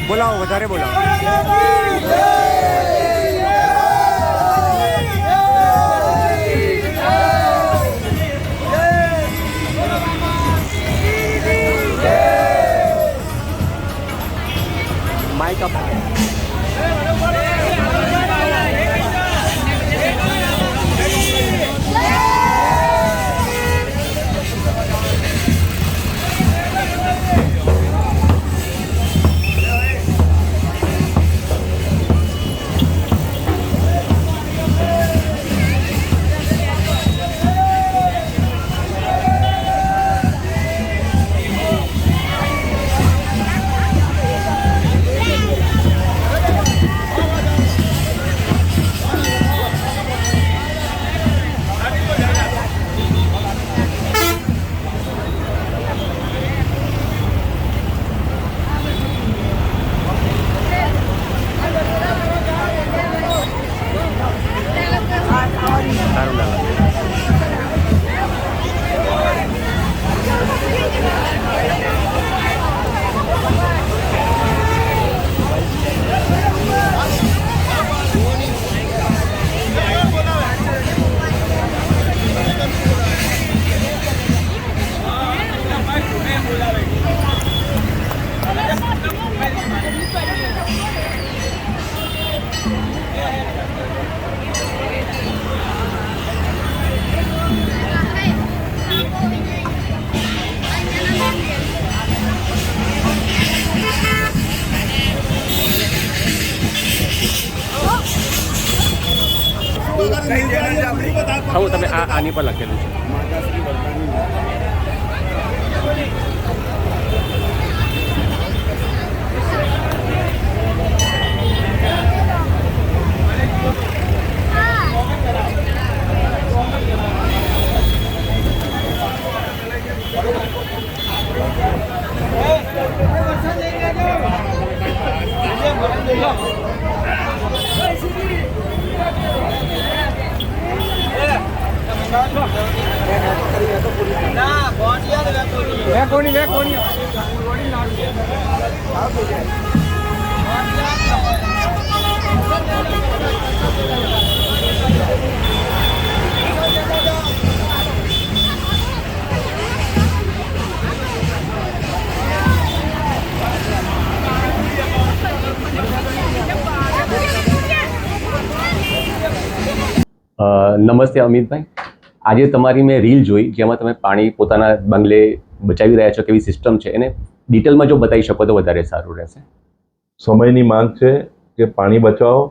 બોલાવો, વધારે બોલાવો. Mike up. તમે આની પર લખેલું છે. નમસ્તે અમિતભાઈ, આજે તમારી મેં રીલ જોઈ જેમાં તમે પાણી પોતાના બંગલે બચાવી રહ્યા છો, કેવી સિસ્ટમ છે એને ડિટેલમાં જો બતાવી શકો તો વધારે સારું રહેશે. સમયની માંગ છે કે પાણી બચાવો,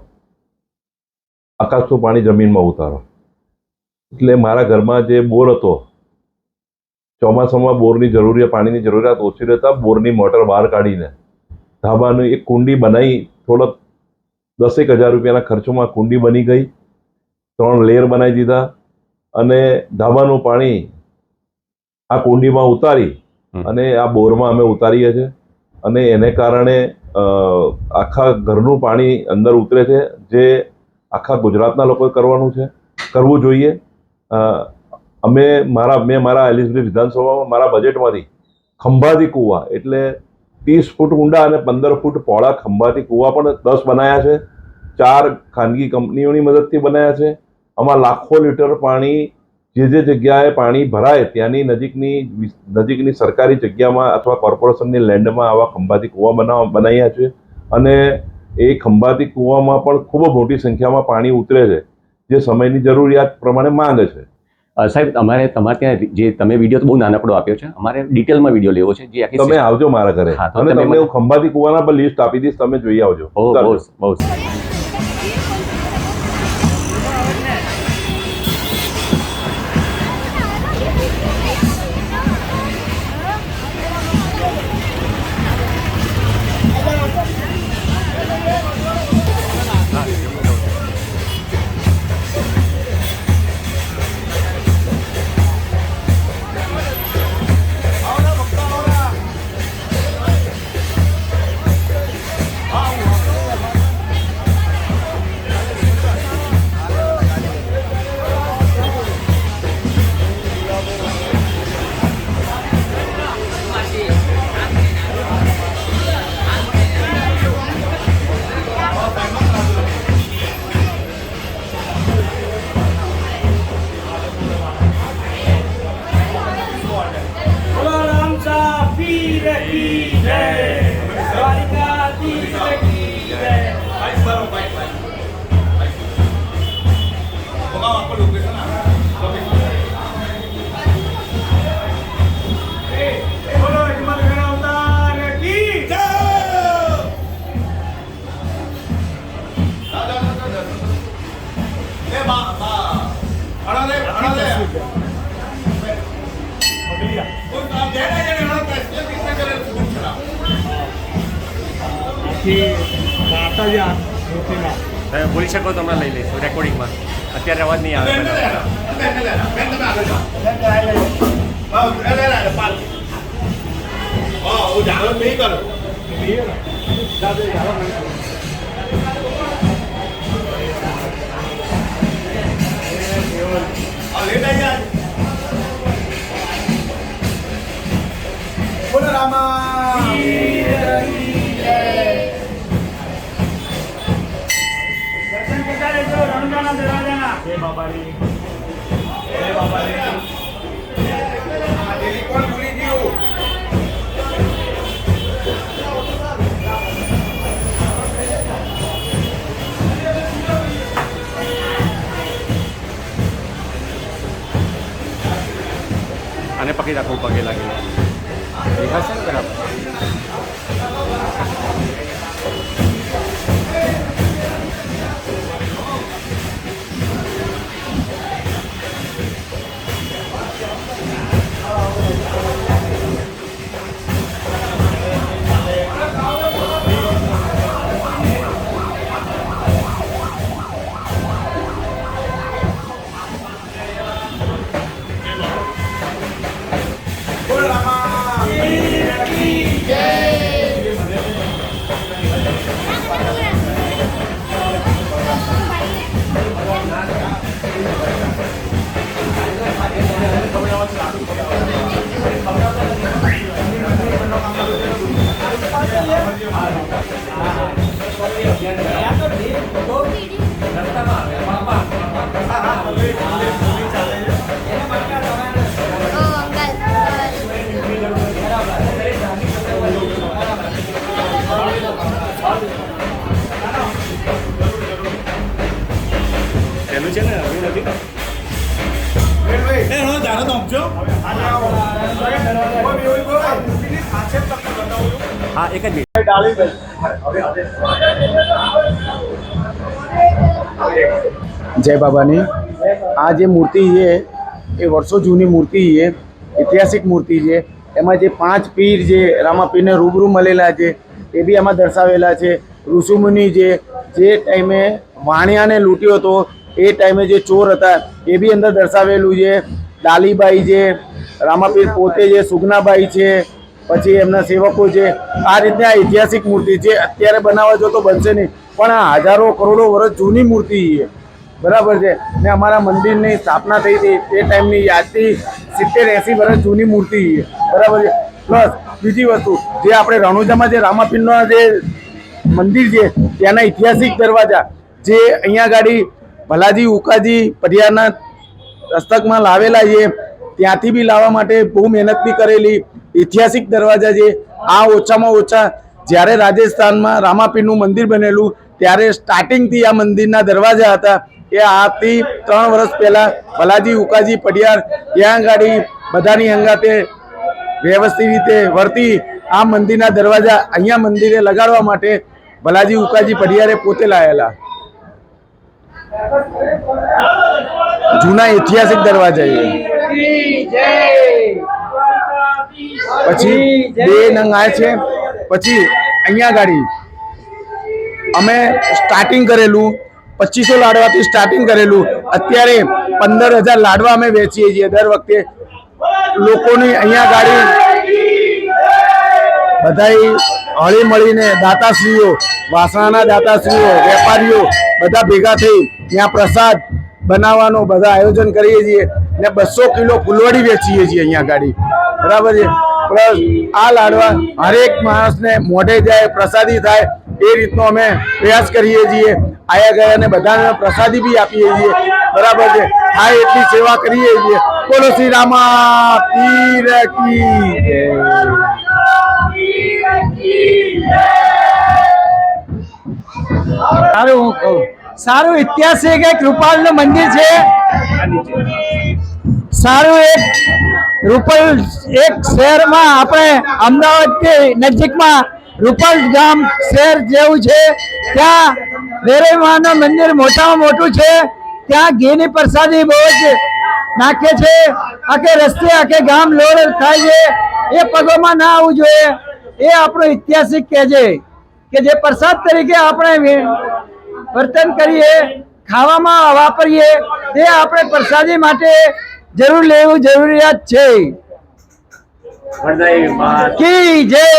આકાશનું પાણી જમીનમાં ઉતારો. એટલે મારા ઘરમાં જે બોર હતો, ચોમાસામાં બોરની પાણીની જરૂરિયાત ઓછી રહેતા બોરની મોટર બહાર કાઢીને ધાબાની એક કુંડી બનાવી, થોડોક 10,000 રૂપિયાના ખર્ચમાં કુંડી બની ગઈ. 3 લેયર બનાવી દીધા અને ધાબાનું પાણી આ કુંડીમાં ઉતારી અને આ બોરમાં અમે ઉતારીએ છીએ અને એને કારણે આખા ઘરનું પાણી અંદર ઉતરે છે, જે આખા ગુજરાતના લોકોએ કરવું જોઈએ. મેં મારા એલિઝબરી વિધાનસભામાં મારા બજેટમાંથી ખંભાતી કૂવા એટલે 30 ફૂટ ઊંડા અને 15 ફૂટ પહોળા ખંભાતી કૂવા પણ 10 બનાવ્યા છે. 4 ખાનગી કંપનીઓની મદદથી બનાવ્યા છે. આમાં લાખો લીટર પાણી જે જગ્યાએ પાણી ભરાય ત્યાંની નજીકની સરકારી જગ્યામાં અથવા કોર્પોરેશનની લેન્ડમાં આવા ખંભાતી કૂવા બનાવ્યા છે અને એ ખંભાતી કૂવામાં પણ ખૂબ મોટી સંખ્યામાં પાણી ઉતરે છે, જે સમયની જરૂરિયાત પ્રમાણે માંગે છે. સાહેબ, અમારે તમારે ત્યાં જે તમે વિડીયો તો બહુ નાનકડો આપ્યો છે, અમારે ડિટેલમાં વિડીયો લેવો છે. જે તમે આવજો મારા ઘરે અને તમને હું ખંભાતી કૂવાના પર લિસ્ટ આપી દઈશ, તમે જોઈ આવજો. બહુ આખી વાર્તા જ આ મૂર્તિમાં. તમે બોલી શકો તો હમણાં લઈ લઈશું રેકોર્ડિંગમાં. અત્યારે અવાજ નહીં આવે. આને પકડી રાખવું પગે લાગેલો દેખાશે ને બરાબર. પેલું છે ને હવે નથી હા એક જ મિનિટ. जय बाबानी आ जे मूर्ति है ये वर्षों जूनी मूर्ति है, ऐतिहासिक मूर्ति है। एमां जे 5 पीर जे रामापीर ने रूबरू मळेला छे ए बी आमां दर्शावेला छे। ऋषिमुनि जे टाइमे वाणियाने लूट्यो तो ए टाइमे जे चोर हता ए बी अंदर दर्शावेलुं छे। डालीबाई जे रामापीर पोते जे सुगनाबाई छे पछी एमना सेवको छे। आ रीतना ऐतिहासिक मूर्ति छे। अत्यारे बनाववा जो तो बनशे नहीं पण आ हजारों करोड़ों वर्ष जूनी मूर्ति है बराबर है। ने अमारा मंदिर की स्थापना थी थी ते टाइम की आज थी 70-80 वर्ष जूनी मूर्ति है बराबर है। प्लस बीजी वस्तु जे आपणे रણુજા में रामापीरनो जे मंदिर है त्याना ऐतिहासिक दरवाजा जे अहींया गाड़ी भलाजी उकाजी पटियाना हस्तक में लावेला है त्यांथी बी लाववा माटे बहु मेहनत भी करेली। ऐतिहासिक दरवाजा है आ ओछामां ओछा ज्यारे राजस्थान में रामापीरनुं मंदिर बनेलू त्यारे स्टार्टिंग थी आ मंदिरना दरवाजा हता ए आथी 3 वर्ष पहला भलाजी उकाजी पटियार ત્યાં ગાડી બધાની હંગાતે વ્યવસ્થિત રીતે વર્તી આ મંદિરના દરવાજા અહીંયા મંદિરે લગાડવા માટે ભલાજી ઉકાજી પટિયારે પોતે લાયેલા જૂના ઐતિહાસિક દરવાજા છે। પછી બે નંગ આ છે। પછી અહીંયા ગાડી અમે સ્ટાર્ટિંગ કરેલું 2500 લાડવાથી સ્ટાર્ટિંગ કરેલું। અત્યારે 15,000 લાડવા અમે વેચીએ છીએ દર વખતે। લોકોની અહીંયા ગાડી બધાય હળી મળીને દાતાશ્રીઓ વાસણાના દાતાશ્રીઓ વેપારીઓ બધા ભેગા થઈ ત્યાં પ્રસાદ બનાવવાનો બધા આયોજન કરીએ છીએ ને 200 કિલો ફૂલવડી વેચીએ છીએ અહીંયા ગાડી બરાબર છે। પ્લસ આ લાડવા હરેક માણસને મોઢે જાય પ્રસાદી થાય એ રીતનો અમે પ્રયાસ કરીએ છીએ। आया गया ने बधाने प्रसादी भी आपीए छीए बराबर है। आ एटली सेवा करीए छीए। बोलो श्री रामा पीर की जय। सारू ऐतिहासिक एक रूपाल मंदिर है। सारू एक रूपल एक शहर में अपने अमदावाद के नजीक में रूपल गाम शहर जेवू छे त्या देवी मानु मंदिर मोटा मोटू छे। त्या घीनी प्रसादी बहुत नाखे छे। आखे रस्ते आखे गाम लोड थाय छे ए पगोमां ना आववुं जोईए। ए आपणो ऐतिहासिक कहे छे કે જે પ્રસાદ તરીકે આપણે વર્તન કરીએ, ખાવામાં વાપરીએ, તે આપણે પ્રસાદી માટે જરૂર લેવું જરૂરિયાત છે. કી જય.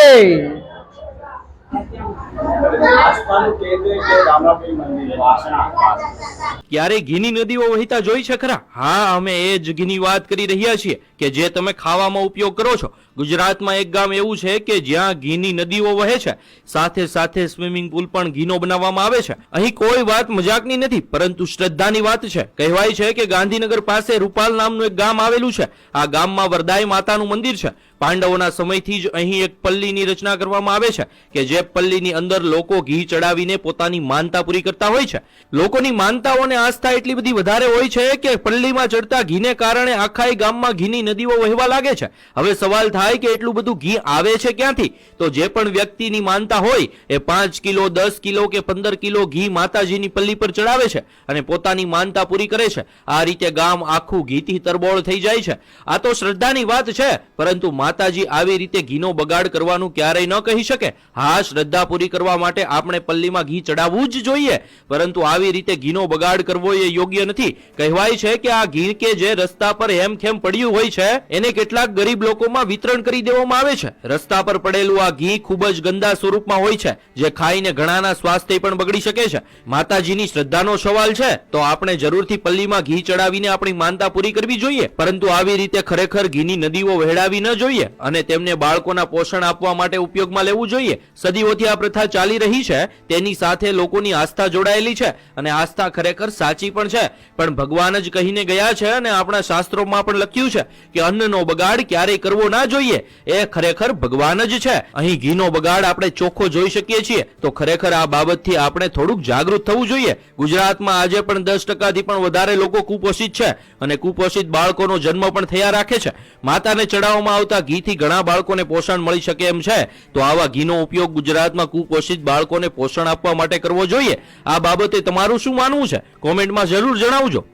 ક્યારે ઘીની નદીઓ વહેતા જોઈ છે ખરા? હા, અમે એ જ ઘીની વાત કરી રહ્યા છીએ કે જે તમે ખાવામાં ઉપયોગ કરો છો. ગુજરાતમાં એક ગામ એવું છે કે જ્યાં ઘીની નદીઓ વહે છે, સાથે સાથે સ્વિમિંગ પુલ પણ ઘીનો બનાવવામાં આવે છે. અહીં કોઈ વાત મજાકની નથી, પરંતુ શ્રદ્ધાની વાત છે. કહેવાય છે કે ગાંધીનગર પાસે રૂપાલ નામનું એક ગામ આવેલું છે. આ ગામમાં વરદાઈ માતાનું મંદિર છે. પાંડવોના સમયથી જ અહીં એક પલ્લીની રચના કરવામાં આવે છે કે જે પલ્લીની અંદર લોકો ઘી ચડાવીને પોતાની માનતા પૂરી કરતા હોય છે. લોકોની માનતાઓને આસ્થા એટલી બધી વધારે હોય છે કે પલ્લીમાં ચડતા ઘીને કારણે આખા ગામમાં ઘીની નદીઓ વહેવા લાગે છે. હવે સવાલ થાય કે એટલું બધું ઘી આવે છે ક્યાંથી? તો જે પણ વ્યક્તિની માનતા હોય એ 5 કિલો, 10 કિલો કે 15 કિલો ઘી માતાજીની પલ્લી પર ચડાવે છે અને પોતાની માનતા પૂરી કરે છે. આ રીતે ગામ આખું ઘીથી તરબોળ થઈ જાય છે. આ તો શ્રદ્ધાની વાત છે, પરંતુ માતાજી આવી રીતે ઘીનો બગાડ કરવાનું ક્યારેય ન કહી શકે. હા, શ્રદ્ધા પૂરી કરવા માટે આપણે પલ્લીમાં ઘી ચડાવવું જ જોઈએ, પરંતુ આવી રીતે ઘીનો બગાડ કરવો એ યોગ્ય નથી. કહેવાય છે કે આ ઘી કે જે રસ્તા પર હેમખેમ પડ્યું હોય છે એને કેટલાક ગરીબ લોકોમાં વિતરણ કરી દેવામાં આવે છે. રસ્તા પર પડેલું આ ઘી ખૂબ જ ગંદા સ્વરૂપમાં હોય છે, જે ખાઈને ઘણાના સ્વાસ્થ્ય પણ બગડી શકે છે. માતાજીની શ્રદ્ધાનો સવાલ છે તો આપણે જરૂરથી પલ્લીમાં ઘી ચડાવીને આપણી માનતા પૂરી કરવી જોઈએ, પરંતુ આવી રીતે ખરેખર ઘીની નદીઓ વહેડાવી ન જોઈએ અને તેમને બાળકોના પોષણ આપવા માટે ઉપયોગમાં લેવું જોઈએ. સદીઓથી આ પ્રથા ચાલી રહી છે, તેની સાથે લોકોની આસ્થા જોડાયેલી છે અને આસ્થા ખરેખર સાચી પણ છે. પણ ભગવાન જ કહીને ગયા છે અને આપણા શાસ્ત્રોમાં પણ લખ્યું છે કે અન્નનો બગાડ ક્યારેય કરવો ના જોઈએ. એ ખરેખર ભગવાન જ છે. અહીં ઘીનો બગાડ આપણે ચોખ્ખો જોઈ શકીએ છીએ, તો ખરેખર આ બાબતથી આપણે થોડુંક જાગૃત થવું જોઈએ. ગુજરાતમાં આજે પણ 10% થી પણ વધારે લોકો કુપોષિત છે અને કુપોષિત બાળકોનો જન્મ પણ થયા રાખે છે. માતાને ચડાવવામાં આવતા ઘીથી ઘણા બાળકોને પોષણ મળી શકે એમ છે, તો આવા ઘીનો ઉપયોગ ગુજરાતમાં કુપોષિત બાળકોને પોષણ આપવા માટે કરવો જોઈએ. આ બાબતે તમારું શું માનવું છે? કોમેન્ટમાં જરૂર જણાવજો.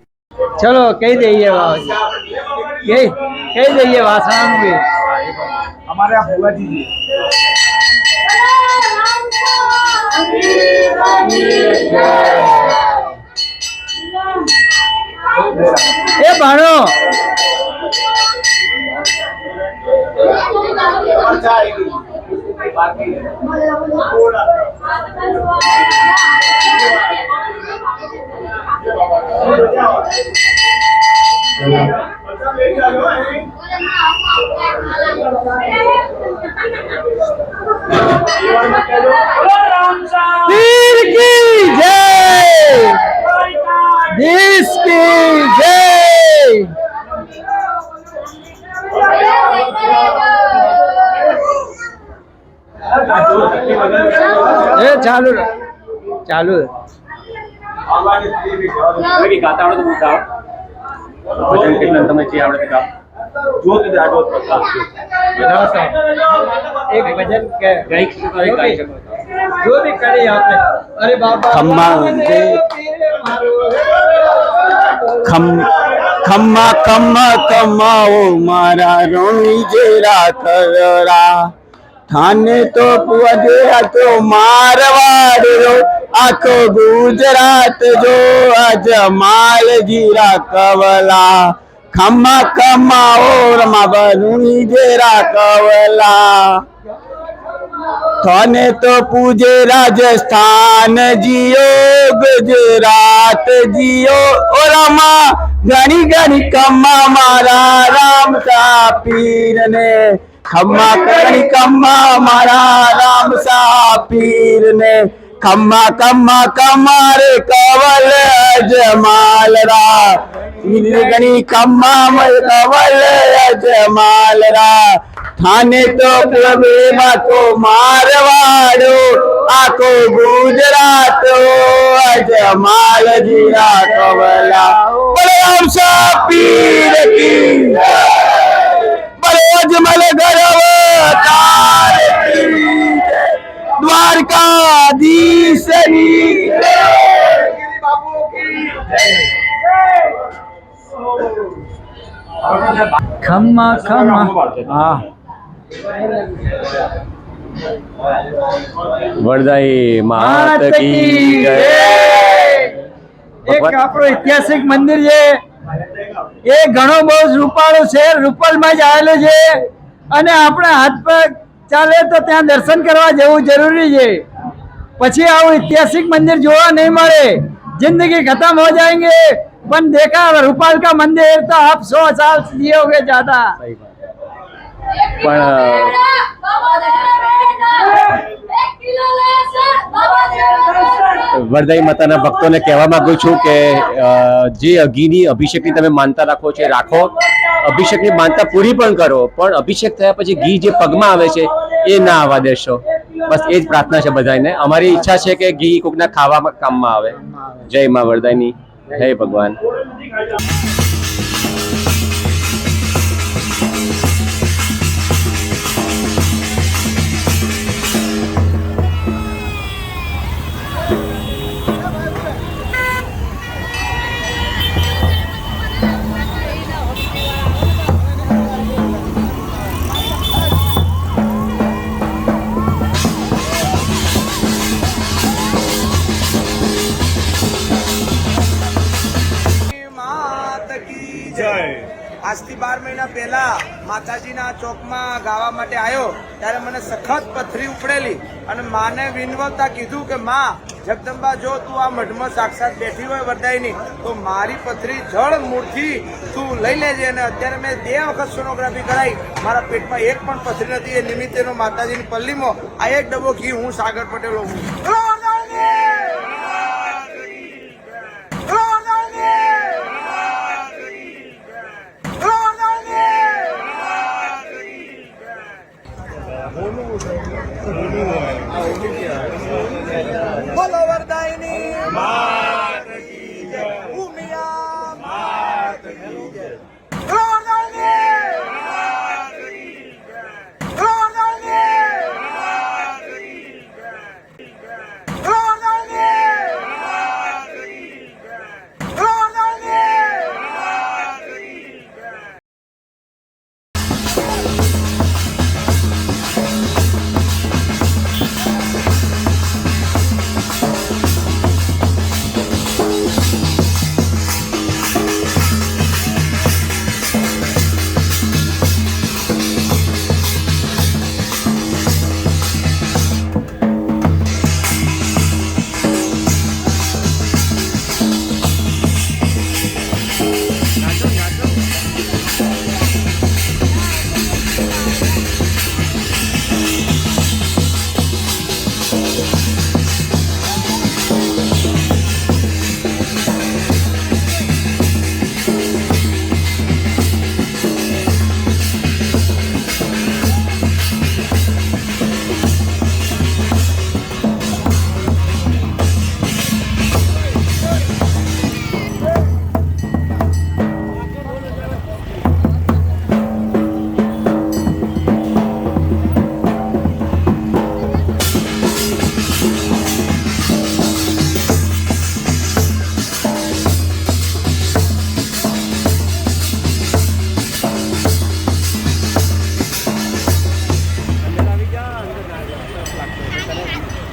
ચલો કહી દઈએ કહી દઈએ વાસણાનું બી. हमारे यहाँ बुआ जी એ ભાણો पीर की जय, देश की जय. એ ચાલુ ચાલુ ગાતા આવડે તો ગાઓ. ભજન કીર્તન તમે જે આવડે ગાઓ. એક ભજન કે ગાઈ શકો. જો भी करे आपने. अरे बाबा खम्मा खम्मा खम्मा कमाओ मारा रोणी जेरा करा थाने तो पुजे तो मारवाड़ रो आखो गुजरात जो अजमाल जीरा कवला खम्मा कमाओ रमा बरूणी जेरा कवला थाने तो पूजे राजस्थान जियो गुजरात जियो ओ रामा घनी घनी कम्मा मारा राम सा पीर ने खम्मा घनी कम्मा मारा राम सा पीर ने खम्मा कम्मा कमारे कवल अजमाल रा घनी कम्मा कवल अजमाल रा थाने तो प्रभेमा तो मारवाड़ो आको गुजरात अजमाल जीरा कवला बलराम सा पीर की बड़े अजमल गर्व तार की द्वारकाधीशनी खम्मा खम्मा. હા વરદાઈ માત માત કી કી જય. જય. એક આપણું ઐતિહાસિક મંદિર છે, એ ઘણો બહુ રૂપાળું છે, રૂપલમાં જ આવેલું છે, અને આપણે હાથ પગ ચાલે તો ત્યાં દર્શન કરવા જવું જરૂરી છે. પછી આવું ऐतिहासिक मंदिर જોવા नहीं મળે, जिंदगी खत्म हो जाएंगे, पण देखा रूपाल का मंदिर तो आप 100 साल जियोगे ज्यादा. પણ વરદાઈ માતાના ભક્તોને કહેવા માંગુ છું કે જે ઘીની અભિષેકની તમે માનતા રાખો છે રાખો, અભિષેકની માનતા પૂરી પણ કરો, પણ અભિષેક થયા પછી ઘી જે પગમાં આવે છે એ ના આવવા દેશો. બસ એ જ પ્રાર્થના છે બધાને. અમારી ઈચ્છા છે કે ઘી કોકના ખાવા કામમાં આવે. જય માં વરદાયની, જય ભગવાન. આજથી 12 મહિના પહેલા માતાજીના ચોકમાં ગાવા માટે આવ્યો ત્યારે મને સખત પથરી ઉપડેલી અને માને વિનવતા કીધું કે માં જગદંબા, જો તું આ મઢમાં સાક્ષાત બેઠી હોય વરદાયની, તો મારી પથરી જળ મૂળથી તું લઈ લેજે. અને અત્યારે મેં 2 વખત સોનોગ્રાફી કરાવી, મારા પેટમાં એક પણ પથરી નથી. એ નિમિત્તેનો માતાજીની પલ્લીમાં આ એક ડબ્બો ઘી હું સાગર પટેલ હોઉં. બોલો વરદાયની માત કી જય, ઉમિયા માત કી જય, વરદાયની માત કી જય, વરદાયની માત કી જય, વરદાયની માત કી જય, વરદાયની માત કી જય.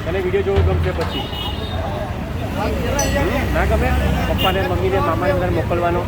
તને વિડીયો જોવો ગમશે પછી ના ગમે? પપ્પાને, મમ્મીને, મામાને બધાને મોકલવાનો.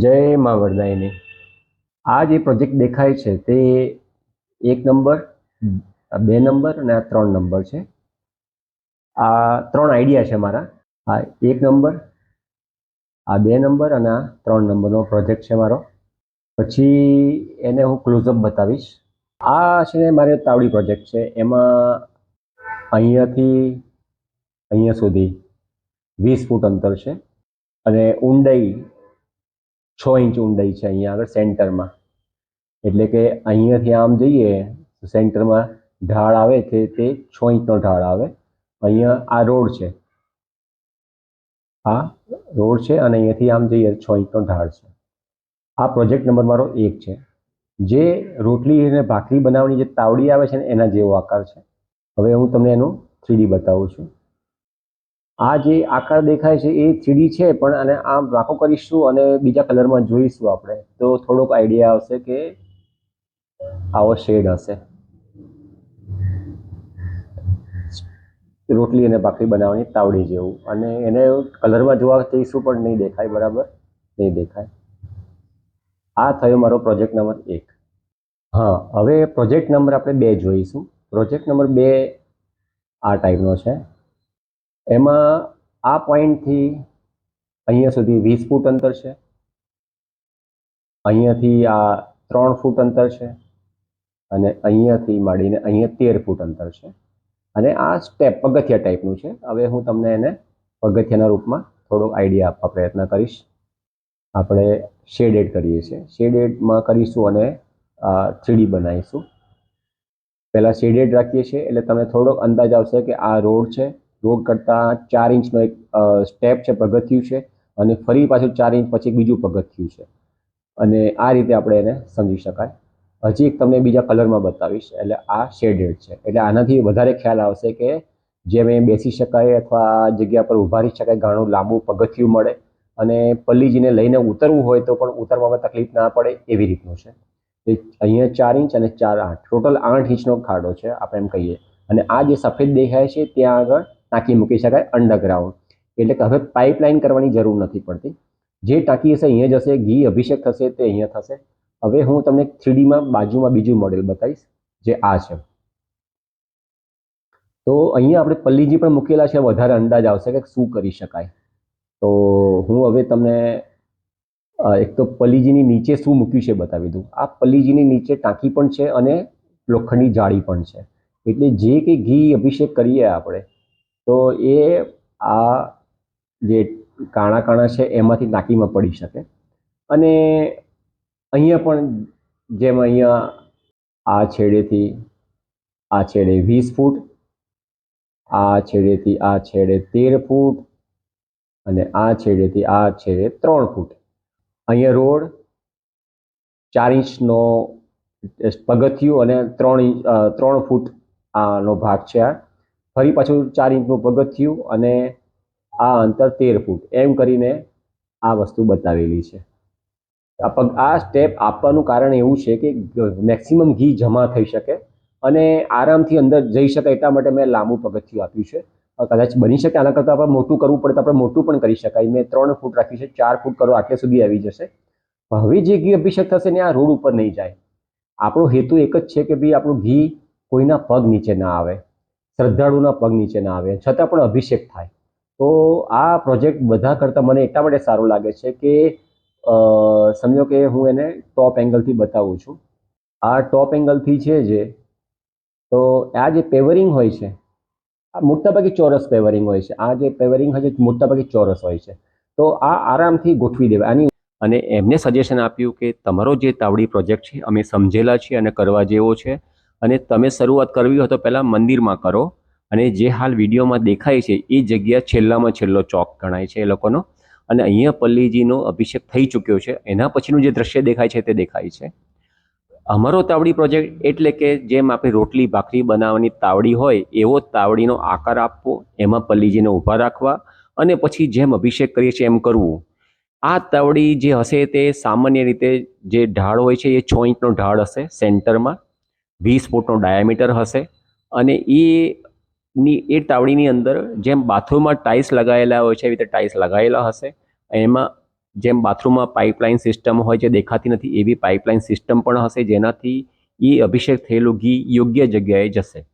જય મા વરદાયની. આ જે પ્રોજેક્ટ દેખાય છે તે 1 નંબર, 2 નંબર અને આ 3 નંબર છે. આ 3 આઈડિયા છે મારા. આ 1 નંબર, આ 2 નંબર અને આ 3 નંબરનો પ્રોજેક્ટ છે મારો. પછી એને હું ક્લોઝઅપ બતાવીશ. આ છે ને મારે તાવડી પ્રોજેક્ટ છે. એમાં અહીંયાથી અહીંયા સુધી 20 ફૂટ અંતર છે અને ઊંડાઈ 6 ઇંચ ઊંડાઈ છે અહીંયા આગળ સેન્ટરમાં. એટલે કે અહીંયાથી આમ જઈએ તો સેન્ટરમાં ઢાળ આવે છે તે 6 ઇંચનો ઢાળ આવે. અહીંયા આ રોડ છે, આ રોડ છે અને અહીંયાથી આમ જઈએ 6 ઇંચનો ઢાળ છે. આ પ્રોજેક્ટ નંબર મારો 1 છે. જે રોટલી અને ભાખરી બનાવવાની જે તાવડી આવે છે ને એના જેવો આકાર છે. હવે હું તમને એનું 3D બતાવું છું. આ જે આકાર દેખાય છે એ 3D છે, પણ આને આમ વાંકો કરીશું અને બીજા કલરમાં જોઈશું આપણે તો થોડોક આઈડિયા આવશે કે આવો શેડ હશે. રોટલી અને ભાખરી બનાવવાની તાવડી જેવું, અને એને કલરમાં જોવા જઈશું પણ નહીં દેખાય, બરાબર નહીં દેખાય. આ થયો મારો પ્રોજેક્ટ નંબર 1. હા, હવે પ્રોજેક્ટ નંબર આપણે 2 જોઈશું. પ્રોજેક્ટ નંબર 2 આ ટાઈપનો છે. એમાં આ પોઈન્ટથી અહીંયા સુધી 20 ફૂટ અંતર છે. અહીંયાથી આ 3 ફૂટ અંતર છે અને અહીંયાથી માંડીને અહીંયા 13 ફૂટ અંતર છે. અને આ સ્ટેપ પગથિયા ટાઈપનું છે. હવે હું તમને એને પગથિયાના રૂપમાં થોડો આઈડિયા આપવા પ્રયત્ન કરીશ. આપણે શેડેડ કરીએ છીએ, શેડેડમાં કરીશું અને 3D બનાવીશું. પહેલાં શેડેડ રાખીએ છીએ એટલે તમને થોડોક અંદાજ આવશે કે આ રોડ છે. રોડ કરતાં 4 ઇંચનો એક સ્ટેપ છે, પગથિયું છે, અને ફરી પાછું 4 ઇંચ પછી બીજું પગથિયું છે. અને આ રીતે આપણે એને સમજી શકાય. હજી એક તમને બીજા કલરમાં બતાવીશ. એટલે આ શેડેડ છે. એટલે આનાથી વધારે ખ્યાલ આવશે કે જેમ એ બેસી શકાય અથવા આ જગ્યા પર ઊભા રહી શકાય, ઘણું લાંબુ પગથિયું મળે અને પલ્લીજીને લઈને ઉતરવું હોય તો પણ ઉતરવામાં તકલીફ ના પડે એવી રીતનું છે. અહીંયા 4 ઇંચ અને 4, 8, ટોટલ 8 ઇંચનો ખાડો છે આપણે એમ કહીએ. અને આ જે સફેદ દેખાય છે ત્યાં આગળ ટાંકી મૂકી શકાય અંડરગ્રાઉન્ડ. એટલે કે હવે પાઇપલાઇન કરવાની જરૂર નથી પડતી. જે ટાંકી હશે અહીંયા જશે, ઘી અભિષેક થશે તે અહીંયા થશે. હવે હું તમને 3Dમાં બાજુમાં બીજું મોડેલ બતાવીશ જે આ છે. તો અહીંયા આપણે પલ્લીજી પણ મૂકેલા છે, વધારે અંદાજ આવશે કે શું કરી શકાય. તો હું હવે તમને એક તો પલ્લીજીની નીચે શું મૂક્યું છે બતાવી દઉં. આ પલ્લીજીની નીચે ટાંકી પણ છે અને લોખંડની જાળી પણ છે. એટલે જે કંઈ ઘી અભિષેક કરીએ આપણે તો એ આ જે કાણા કાણા છે એમાંથી ટાંકીમાં પડી શકે. અને અહીંયા પણ જેમ અહીંયા આ છેડેથી આ છેડે 20 ફૂટ, આ છેડેથી આ છેડે 13 ફૂટ અને આ છેડેથી આ છેડે 3 ફૂટ. અહીંયા રોડ 4 ઇંચનો પગથિયું અને 3 ફૂટ આનો ભાગ છે. આ ફરી પાછું 4 ઇંચનું પગથિયું અને આ અંતર 13 ફૂટ. એમ કરીને આ વસ્તુ બતાવેલી છે. આ સ્ટેપ આપવાનું કારણ એવું છે કે મેક્સિમમ ઘી જમા થઈ શકે અને આરામથી અંદર જઈ શકે, એટલા માટે મેં લાંબુ પગથિયું આપ્યું છે. કદાચ બની શકે આના કરતાં આપણે મોટું કરવું પડે તો આપણે મોટું પણ કરી શકાય. મેં 3 ફૂટ રાખ્યું છે, 4 ફૂટ કરો આટલે સુધી આવી જશે. હવે જે ઘી અભિષેક થશે ને આ રોડ ઉપર નહીં જાય. આપણો હેતુ એક જ છે કે ભાઈ આપણું ઘી કોઈના પગ નીચે ના આવે, શ્રદ્ધાળુના પગ નીચે ના આવે, છતાં પણ અભિષેક થાય. તો આ પ્રોજેક્ટ બધા કરતાં મને એટલા માટે સારો લાગે છે કે સમજો કે હું એને ટોપ એંગલથી બતાવું છું. આ ટોપ એંગલથી છે જે, તો આ જે પેવરિંગ હોય છે આ મોટાભાગે ચોરસ પેવરિંગ હોય છે. આ જે પેવરિંગ હોય છે મોટાભાગે ચોરસ હોય છે. તો આ આરામથી ગોઠવી દેવાય આની. અને એમને સજેશન આપ્યું કે તમારો જે તાવડી પ્રોજેક્ટ છે અમે સમજેલા છીએ અને કરવા જેવો છે, અને તમે શરૂઆત કરવી હોય તો પહેલાં મંદિરમાં કરો. અને જે હાલ વિડીયોમાં દેખાય છે એ જગ્યા છેલ્લામાં છેલ્લો ચોક ગણાય છે એ લોકોનો. અને અહીંયા પલ્લીજીનો અભિષેક થઈ ચૂક્યો છે. એના પછીનું જે દ્રશ્ય દેખાય છે તે દેખાય છે. અમારો તાવડી પ્રોજેક્ટ એટલે કે જેમ આપણે રોટલી ભાખરી બનાવવાની તાવડી હોય એવો તાવડીનો આકાર આપવો, એમાં પલ્લીજીને ઊભા રાખવા અને પછી જેમ અભિષેક કરીએ છીએ એમ કરવું. આ તાવડી જે હશે તે સામાન્ય રીતે જે ઢાળ હોય છે એ 6 ઇંચનો ઢાળ હશે, સેન્ટરમાં 20 ફૂટનો ડાયામીટર હશે. અને એ તાવડીની અંદર જેમ બાથરૂમમાં ટાઇલ્સ લગાવેલા હોય છે એવી રીતે ટાઇલ્સ લગાવેલા હશે. એમાં જેમ બાથરૂમમાં પાઇપલાઇન સિસ્ટમ હોય જે દેખાતી નથી એવી પાઇપલાઇન સિસ્ટમ પણ હશે જેનાથી એ અભિષેક થયેલું ઘી યોગ્ય જગ્યાએ જશે.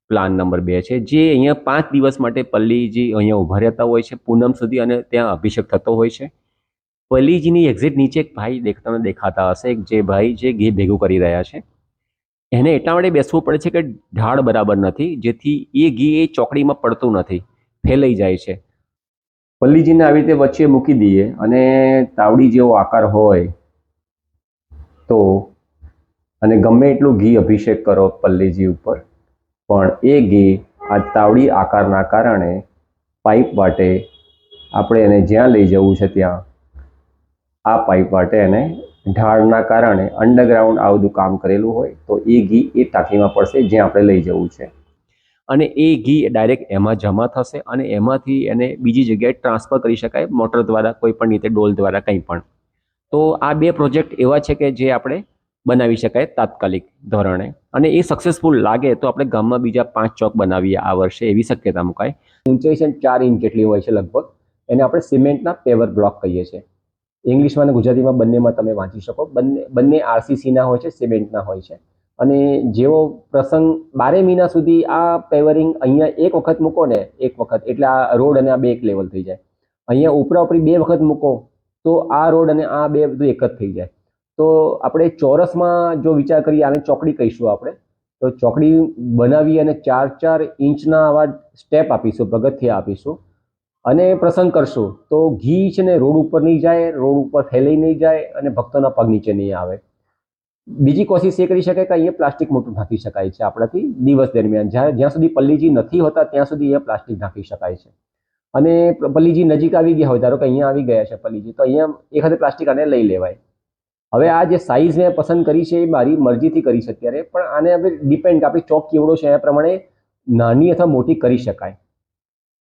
પ્લાન નંબર 2 છે જે અહીંયા 5 દિવસ માટે પલ્લીજી અહીંયા ઊભા રહેતા હોય છે પૂનમ સુધી અને ત્યાં અભિષેક થતો હોય છે. પલ્લીજીની એક્ઝેક્ટ નીચે એક ભાઈ તમને દેખાતા હશે જે ભાઈ જે ઘી ભેગું કરી રહ્યા છે. એને એટલા માટે બેસવું પડે છે કે ઢાળ બરાબર નથી જેથી એ ઘી એ ચોકડીમાં પડતું નથી, ફેલાઈ જાય છે. પલ્લીજીને આવી રીતે વચ્ચે મૂકી દઈએ અને તાવડી જેવો આકાર હોય તો અને ગમે એટલું ઘી અભિષેક કરો પલ્લીજી ઉપર પણ એ ઘી આ તાવડી આકારના કારણે પાઇપ વાટે આપણે એને જ્યાં લઈ જવું છે ત્યાં આ પાઇપ વાટે એને ઢાળના કારણે અંડરગ્રાઉન્ડ આ બધું કામ કરેલું હોય તો એ ઘી એ ટાંકીમાં પડશે જ્યાં આપણે લઈ જવું છે અને એ ઘી ડાયરેક્ટ એમાં જમા થશે અને એમાંથી એને બીજી જગ્યાએ ટ્રાન્સફર કરી શકાય મોટર દ્વારા, કોઈ પણ રીતે ડોલ દ્વારા, કંઈ પણ. તો આ 2 પ્રોજેક્ટ એવા છે કે જે આપણે બનાવી શકાય તાત્કાલિક ધોરણે અને એ સક્સેસફુલ લાગે તો આપણે ગામમાં બીજા 5 ચોક બનાવીએ આ વર્ષે એવી શક્યતા મુકાય. ઊંચાઈ છે 4 ઇંચ જેટલી હોય છે લગભગ. એને આપણે સિમેન્ટના પેવર બ્લોક કહીએ છીએ. ઇંગ્લિશમાં અને ગુજરાતીમાં બંનેમાં તમે વાંચી શકો. બંને આરસીસીના હોય છે, સિમેન્ટના હોય છે અને જેવો પ્રસંગ 12 મહિના સુધી આ પેવરિંગ અહીંયા એક વખત મૂકો ને એક વખત એટલે આ રોડ અને આ 2 એક લેવલ થઈ જાય. અહીંયા ઉપરાઉપરી 2 વખત મૂકો તો આ રોડ અને આ 2 બધું એક જ થઈ જાય. તો આપણે ચોરસમાં જો વિચાર કરીએ આને ચોકડી કહીશું આપણે તો ચોકડી બનાવી અને 4-4 ઇંચના આવા સ્ટેપ આપીશું, પગથિયા આપીશું અને પ્રસંગ કરશું તો ઘી છે ને રોડ ઉપર નહીં જાય, રોડ ઉપર ફેલાઈ નહીં જાય અને ભક્તોના પગ નીચે નહીં આવે. બીજી કોશિશ એ કરી શકાય કે અહીંયા પ્લાસ્ટિક મોટું ઢાંકી શકાય છે આપણાથી દિવસ દરમિયાન. જ્યાં સુધી પલ્લીજી નથી હોતા ત્યાં સુધી અહીંયા પ્લાસ્ટિક ઢાંકી શકાય છે અને પલ્લીજી નજીક આવી ગયા હોય, ધારો કે અહીંયા આવી ગયા છે પલ્લીજી, તો અહીંયા એખાદે પ્લાસ્ટિક આને લઈ લેવાય. હવે આ જે સાઇઝ મેં પસંદ કરી છે એ મારી મરજીથી કરી છે અત્યારે, પણ આને હવે ડિપેન્ડ કે આપણી ચોક કેવડો છે એ પ્રમાણે નાની અથવા મોટી કરી શકાય.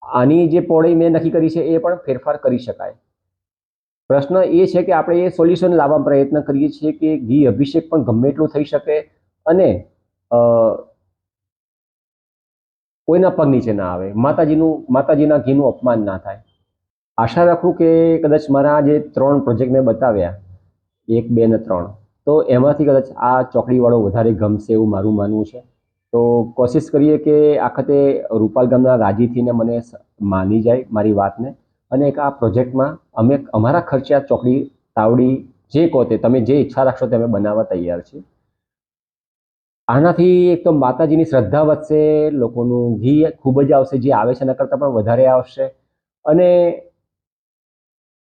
આની જે પહોળાઈ મેં નક્કી કરી છે એ પણ ફેરફાર કરી શકાય. પ્રશ્ન એ છે કે આપણે એ સોલ્યુશન લાવવા પ્રયત્ન કરીએ છીએ કે ઘી અભિષેક પણ ગમે એટલું થઈ શકે અને કોઈના પગ નીચે ના આવે, માતાજીના ઘીનું અપમાન ના થાય. આશા રાખું કે કદાચ મારા જે 3 પ્રોજેક્ટ મેં બતાવ્યા 1, 2 અને 3 તો એમાંથી કદાચ આ ચોકડીવાળો વધારે ગમશે એવું મારું માનવું છે. તો કોશિશ કરીએ કે આખતે રૂપાલ ગામના રાજી થઈને મને માની જાય મારી વાતને અને એક આ પ્રોજેક્ટમાં અમે અમારા ખર્ચે આ ચોકડી તાવડી જે કહો તે તમે જે ઈચ્છા રાખશો તે અમે બનાવવા તૈયાર છીએ. આનાથી એક તો માતાજીની શ્રદ્ધા વધશે, લોકોનું ઘી ખૂબ જ આવશે, જે આવે છે એના કરતાં પણ વધારે આવશે અને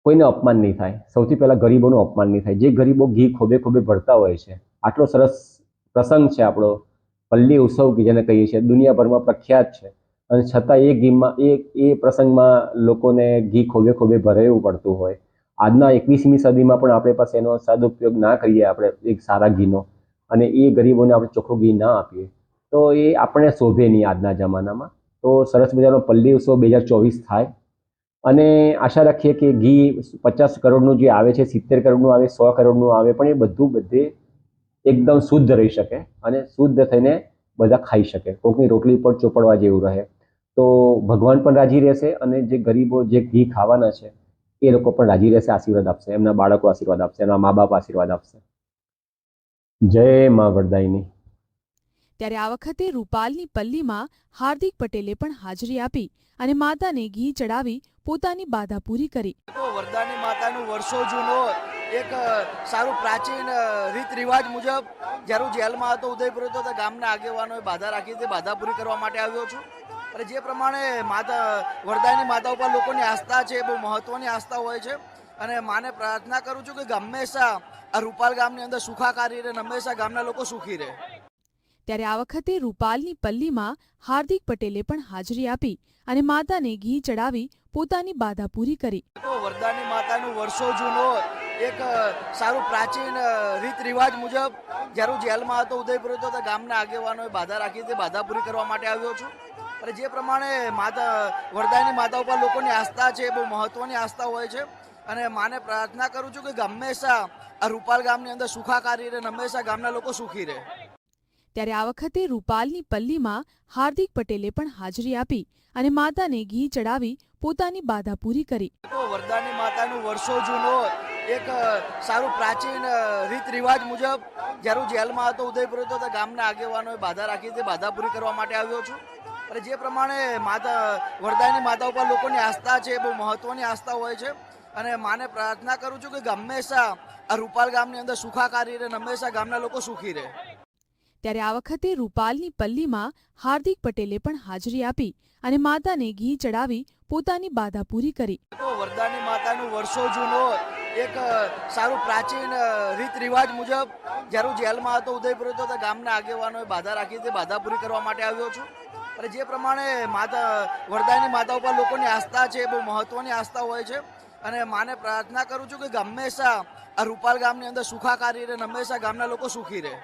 કોઈને અપમાન નહીં થાય. સૌથી પહેલાં ગરીબોનું અપમાન નહીં થાય. જે ગરીબો ઘી ખોબે ખોબે ભરતા હોય છે, આટલો સરસ પ્રસંગ છે આપણો પલ્લી ઉત્સવ જેને કહીએ છીએ, દુનિયાભરમાં પ્રખ્યાત છે અને છતાં એ ઘીમાં એ પ્રસંગમાં લોકોને ઘી ખોબે ખોબે ભરાવવું પડતું હોય. આજના 21મી સદીમાં પણ આપણે પાસે એનો સદુપયોગ ના કરીએ આપણે એક સારા ઘીનો અને એ ગરીબોને આપણે ચોખ્ખું ઘી ના આપીએ તો એ આપણે શોભે નહીં આજના જમાનામાં. તો સરસ મજાનો પલ્લી ઉત્સવ 2024 થાય અને આશા રાખીએ કે ઘી 50 કરોડનું જે આવે છે, 70 કરોડનું આવે, 100 કરોડનું આવે, પણ એ બધે એકદમ શુદ્ધ રહી શકે અને શુદ્ધ થઈને બધા ખાઈ શકે. કોકની રોટલી પર ચોપડવા જેવું રહે તો ભગવાન પણ રાજી રહેશે અને જે ગરીબો જે ઘી ખાવાના છે એ લોકો પણ રાજી રહેશે, આશીર્વાદ આપશે, એમના બાળકો આશીર્વાદ આપશે, એમના મા બાપ આશીર્વાદ આપશે. જય મા વરદાયની. ત્યારે આ વખતે રૂપાલની પલ્લીમાં હાર્દિક પટેલે પણ હાજરી આપી અને માતાને ઘી ચડાવી પોતાની બાધા પૂરી કરી. વરદાની માતાનું વર્ષો જૂનો એક સારું પ્રાચીન રીત રિવાજ મુજબ જ્યારે જેલમાં હતો ઉદયપુર હતો તો ગામના આગેવાનોએ બાધા રાખી હતી. બાધા પૂરી કરવા માટે આવ્યો છું અને જે પ્રમાણે વરદાની માતા ઉપર લોકોની આસ્થા છે, બહુ મહત્વની આસ્થા હોય છે અને માને પ્રાર્થના કરું છું કે હંમેશા આ રૂપાલ ગામની અંદર સુખાકારી રહે, હંમેશા ગામના લોકો સુખી રહે. ત્યારે આ વખતે રૂપાલની પલ્લીમાં હાર્દિક પટેલે પણ હાજરી આપી અને માતાને ઘી ચડાવી પોતાની બાધા પૂરી કરી. વરદાની માતાનું વર્ષો જૂનો એક સારું પ્રાચીન રીત રિવાજ મુજબ જ્યારે જેલમાં હતો ઉદયપુર હતો તો ગામના આગેવાનોએ બાધા રાખી હતી. બાધા પૂરી કરવા માટે આવ્યો છું અને જે પ્રમાણે વરદાની માતા ઉપર લોકોની આસ્થા છે, બહુ મહત્વની આસ્થા હોય છે અને માને પ્રાર્થના કરું છું કે હંમેશા આ રૂપાલ ગામની અંદર સુખાકારી રહે, હંમેશા ગામના લોકો સુખી રહે. ત્યારે આ વખતે રૂપાલની પલ્લીમાં હાર્દિક પટેલે પણ હાજરી આપી અને માતાને ઘી ચડાવી પોતાની બાધા પૂરી કરી. વરદાની માતાનું વર્ષો જૂનો એક સારું પ્રાચીન રીત રિવાજ મુજબ જ્યારે હું જેલમાં હતો ઉદયપુર હતો તો ગામના આગેવાનોએ બાધા રાખી તે બાધા પૂરી કરવા માટે આવ્યો છું. અને જે પ્રમાણે માતા વરદાની માતા ઉપર લોકોની આસ્થા છે, બહુ મહત્વની આસ્થા હોય છે. અને માને પ્રાર્થના કરું છું કે હંમેશા આ રૂપાલ ગામની અંદર સુખાકારી રહે, હંમેશા ગામના લોકો સુખી રહે. ત્યારે આ વખતે રૂપાલની પલ્લીમાં હાર્દિક પટેલે પણ હાજરી આપી અને માતાને ઘી ચડાવી પોતાની બાધા પૂરી કરી. વરદાની માતાનું વર્ષો જૂનો એક સારું પ્રાચીન રીત રિવાજ મુજબ જ્યારે હું જેલમાં હતો ઉદયપુર હતો તો ગામના આગેવાનોએ બાધા રાખી તે બાધા પૂરી કરવા માટે આવ્યો છું. અને જે પ્રમાણે માતા વરદાની માતા ઉપર લોકોની આસ્થા છે, બહુ મહત્વની આસ્થા હોય છે. અને માને પ્રાર્થના કરું છું કે હંમેશા આ રૂપાલ ગામની અંદર સુખાકારી રહે, હંમેશા ગામના લોકો સુખી રહે.